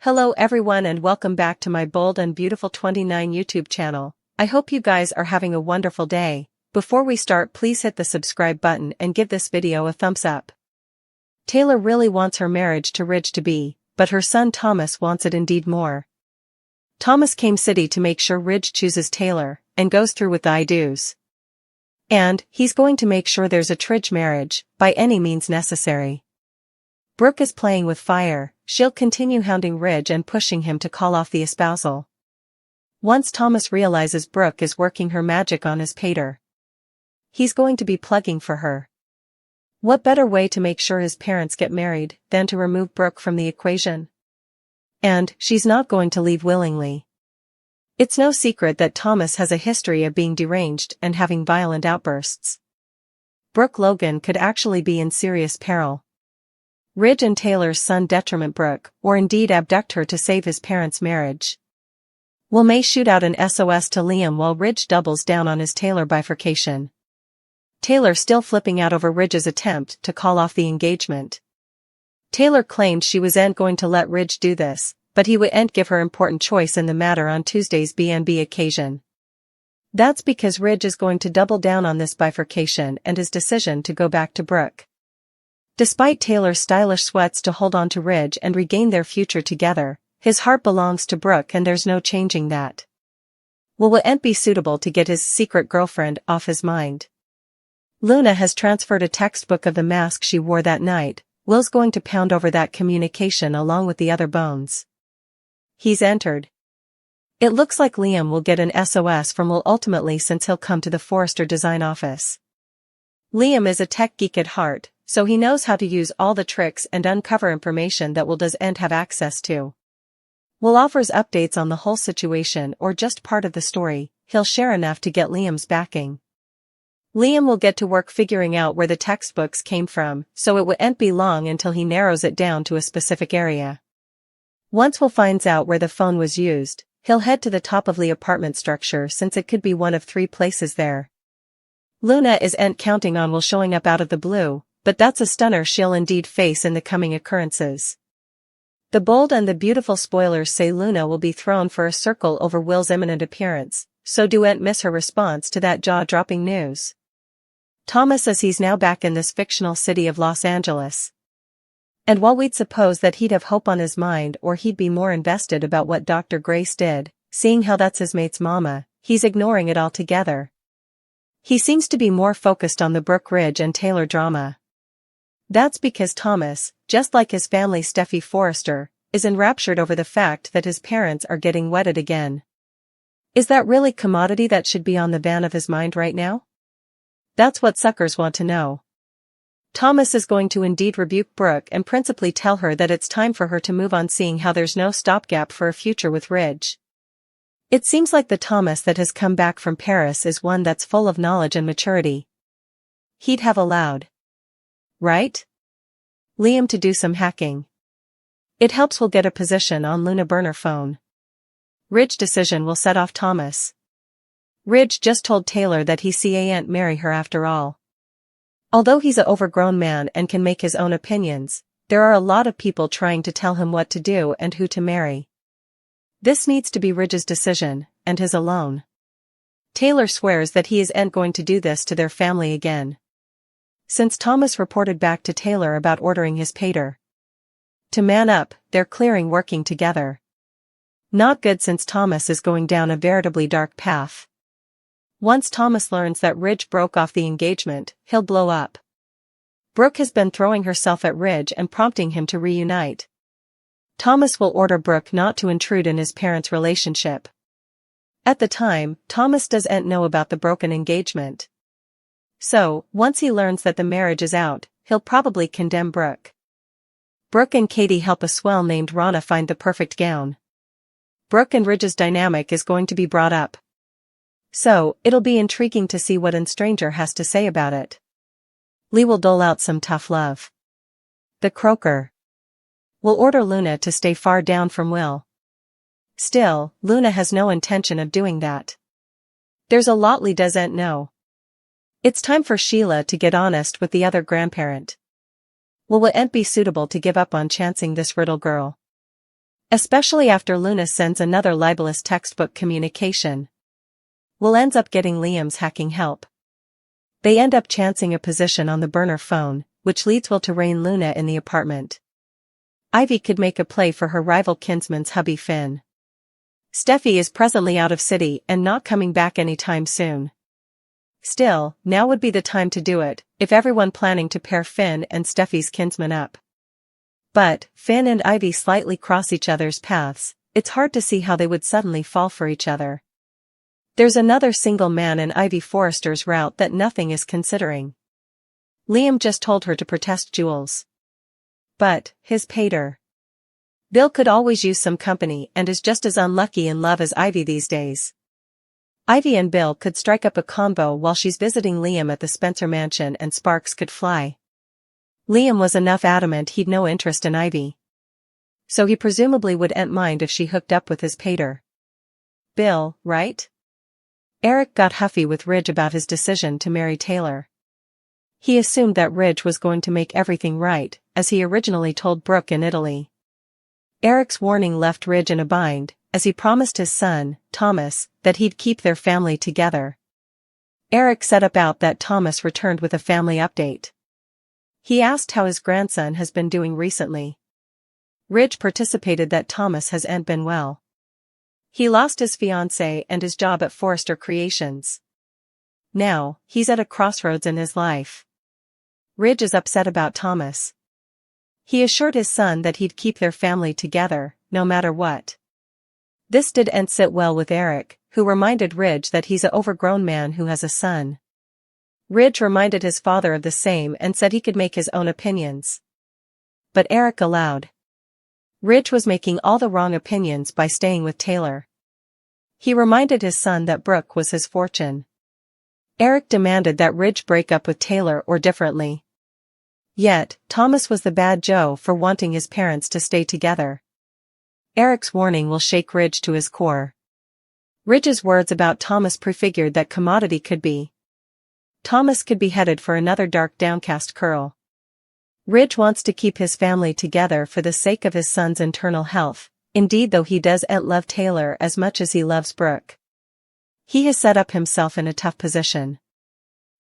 Hello everyone and welcome back to my Bold and Beautiful 29 YouTube channel. I hope you guys are having a wonderful day. Before we start, please hit the subscribe button and give this video a thumbs up. Taylor really wants her marriage to Ridge to be, but her son Thomas wants it indeed more. Thomas came city to make sure Ridge chooses Taylor, and goes through with the I-dos. And, he's going to make sure there's a Tridge marriage, by any means necessary. Brooke is playing with fire. She'll continue hounding Ridge and pushing him to call off the espousal. Once Thomas realizes Brooke is working her magic on his pater, he's going to be plugging for her. What better way to make sure his parents get married than to remove Brooke from the equation? And she's not going to leave willingly. It's no secret that Thomas has a history of being deranged and having violent outbursts. Brooke Logan could actually be in serious peril. Ridge and Taylor's son detriment Brooke, or indeed abduct her to save his parents' marriage. Will May shoot out an SOS to Liam while Ridge doubles down on his Taylor bifurcation. Taylor still flipping out over Ridge's attempt to call off the engagement. Taylor claimed she wasn't going to let Ridge do this, but he wouldn't give her important choice in the matter on Tuesday's B&B occasion. That's because Ridge is going to double down on this bifurcation and his decision to go back to Brooke. Despite Taylor's stylish sweats to hold on to Ridge and regain their future together, his heart belongs to Brooke and there's no changing that. Wouldn't be suitable to get his secret girlfriend off his mind. Luna has transferred a textbook of the mask she wore that night. Will's going to pound over that communication along with the other bones. He's entered. It looks like Liam will get an SOS from Will ultimately, since he'll come to the Forrester design office. Liam is a tech geek at heart, so he knows how to use all the tricks and uncover information that Will doesn't have access to. Will offers updates on the whole situation or just part of the story. He'll share enough to get Liam's backing. Liam will get to work figuring out where the textbooks came from, so it wouldn't be long until he narrows it down to a specific area. Once Will finds out where the phone was used, he'll head to the top of the apartment structure since it could be one of 3 places there. Luna isn't counting on Will showing up out of the blue, but that's a stunner she'll indeed face in the coming occurrences. The Bold and the Beautiful spoilers say Luna will be thrown for a circle over Will's imminent appearance, so don't miss her response to that jaw-dropping news. Thomas says he's now back in this fictional city of Los Angeles. And while we'd suppose that he'd have hope on his mind or he'd be more invested about what Dr. Grace did, seeing how that's his mate's mama, he's ignoring it altogether. He seems to be more focused on the Brooke, Ridge and Taylor drama. That's because Thomas, just like his family Steffi Forrester, is enraptured over the fact that his parents are getting wedded again. Is that really commodity that should be on the van of his mind right now? That's what suckers want to know. Thomas is going to indeed rebuke Brooke and principally tell her that it's time for her to move on, seeing how there's no stopgap for a future with Ridge. It seems like the Thomas that has come back from Paris is one that's full of knowledge and maturity. He'd have allowed, right? Liam to do some hacking. It helps Will get a position on Luna burner phone. Ridge decision will set off Thomas. Ridge just told Taylor that he can't marry her after all. Although he's a overgrown man and can make his own opinions, there are a lot of people trying to tell him what to do and who to marry. This needs to be Ridge's decision, and his alone. Taylor swears that he isn't going to do this to their family again. Since Thomas reported back to Taylor about ordering his pater to man up, they're clearing working together. Not good, since Thomas is going down a veritably dark path. Once Thomas learns that Ridge broke off the engagement, he'll blow up. Brooke has been throwing herself at Ridge and prompting him to reunite. Thomas will order Brooke not to intrude in his parents' relationship. At the time, Thomas doesn't know about the broken engagement. So, once he learns that the marriage is out, he'll probably condemn Brooke. Brooke and Katie help a swell named Rana find the perfect gown. Brooke and Ridge's dynamic is going to be brought up. So, it'll be intriguing to see what a stranger has to say about it. Lee will dole out some tough love. The croaker will order Luna to stay far down from Will. Still, Luna has no intention of doing that. There's a lot Lee doesn't know. It's time for Sheila to get honest with the other grandparent. Will it be suitable to give up on chancing this riddle girl? Especially after Luna sends another libelous textbook communication. Will ends up getting Liam's hacking help. They end up chancing a position on the burner phone, which leads Will to rein Luna in the apartment. Ivy could make a play for her rival kinsman's hubby Finn. Steffi is presently out of city and not coming back anytime soon. Still, now would be the time to do it, if everyone planning to pair Finn and Steffi's kinsman up. But, Finn and Ivy slightly cross each other's paths, it's hard to see how they would suddenly fall for each other. There's another single man in Ivy Forrester's route that nothing is considering. Liam just told her to protest Jules. But, his pater. Bill could always use some company and is just as unlucky in love as Ivy these days. Ivy and Bill could strike up a combo while she's visiting Liam at the Spencer mansion and sparks could fly. Liam was enough adamant he'd no interest in Ivy. So he presumably wouldn't mind if she hooked up with his pater. Bill, right? Eric got huffy with Ridge about his decision to marry Taylor. He assumed that Ridge was going to make everything right, as he originally told Brooke in Italy. Eric's warning left Ridge in a bind, as he promised his son, Thomas, that he'd keep their family together. Eric set about that Thomas returned with a family update. He asked how his grandson has been doing recently. Ridge participated that Thomas hasn't been well. He lost his fiancée and his job at Forrester Creations. Now, he's at a crossroads in his life. Ridge is upset about Thomas. He assured his son that he'd keep their family together, no matter what. This didn't sit well with Eric, who reminded Ridge that he's an overgrown man who has a son. Ridge reminded his father of the same and said he could make his own opinions. But Eric allowed. Ridge was making all the wrong opinions by staying with Taylor. He reminded his son that Brooke was his fortune. Eric demanded that Ridge break up with Taylor or differently. Yet, Thomas was the bad Joe for wanting his parents to stay together. Eric's warning will shake Ridge to his core. Ridge's words about Thomas prefigured that commodity could be. Thomas could be headed for another dark downcast curl. Ridge wants to keep his family together for the sake of his son's internal health, indeed though he doesn't love Taylor as much as he loves Brooke. He has set up himself in a tough position.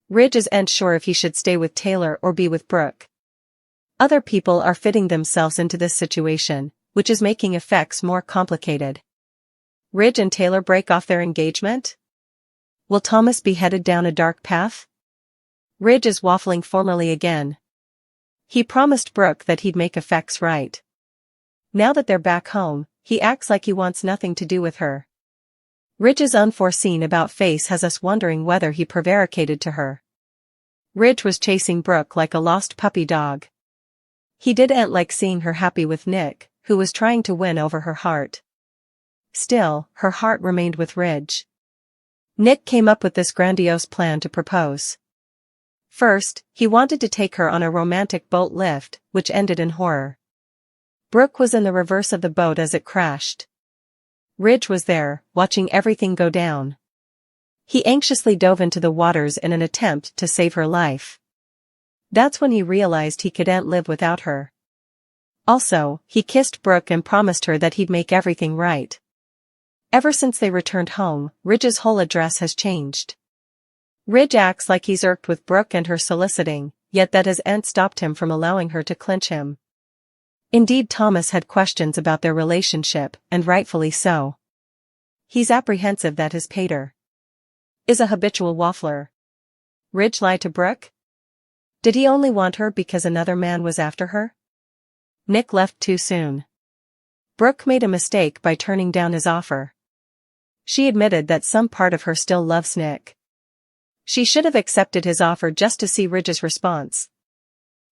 Ridge isn't sure if he should stay with Taylor or be with Brooke. Other people are fitting themselves into this situation, which is making effects more complicated. Ridge and Taylor break off their engagement? Will Thomas be headed down a dark path? Ridge is waffling formally again. He promised Brooke that he'd make effects right. Now that they're back home, he acts like he wants nothing to do with her. Ridge's unforeseen about-face has us wondering whether he prevaricated to her. Ridge was chasing Brooke like a lost puppy dog. He didn't like seeing her happy with Nick, who was trying to win over her heart. Still, her heart remained with Ridge. Nick came up with this grandiose plan to propose. First, he wanted to take her on a romantic boat lift, which ended in horror. Brooke was in the reverse of the boat as it crashed. Ridge was there, watching everything go down. He anxiously dove into the waters in an attempt to save her life. That's when he realized he couldn't live without her. Also, he kissed Brooke and promised her that he'd make everything right. Ever since they returned home, Ridge's whole address has changed. Ridge acts like he's irked with Brooke and her soliciting, yet that hasn't stopped him from allowing her to clinch him. Indeed, Thomas had questions about their relationship, and rightfully so. He's apprehensive that his pater is a habitual waffler. Ridge lied to Brooke? Did he only want her because another man was after her? Nick left too soon. Brooke made a mistake by turning down his offer. She admitted that some part of her still loves Nick. She should have accepted his offer just to see Ridge's response.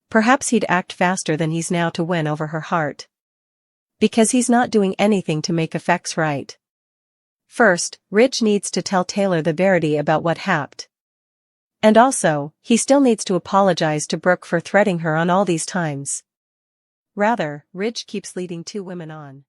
Perhaps he'd act faster than he's now to win over her heart. Because he's not doing anything to make effects right. First, Ridge needs to tell Taylor the verity about what happened. And also, he still needs to apologize to Brooke for threatening her on all these times. Rather, Ridge keeps leading two women on.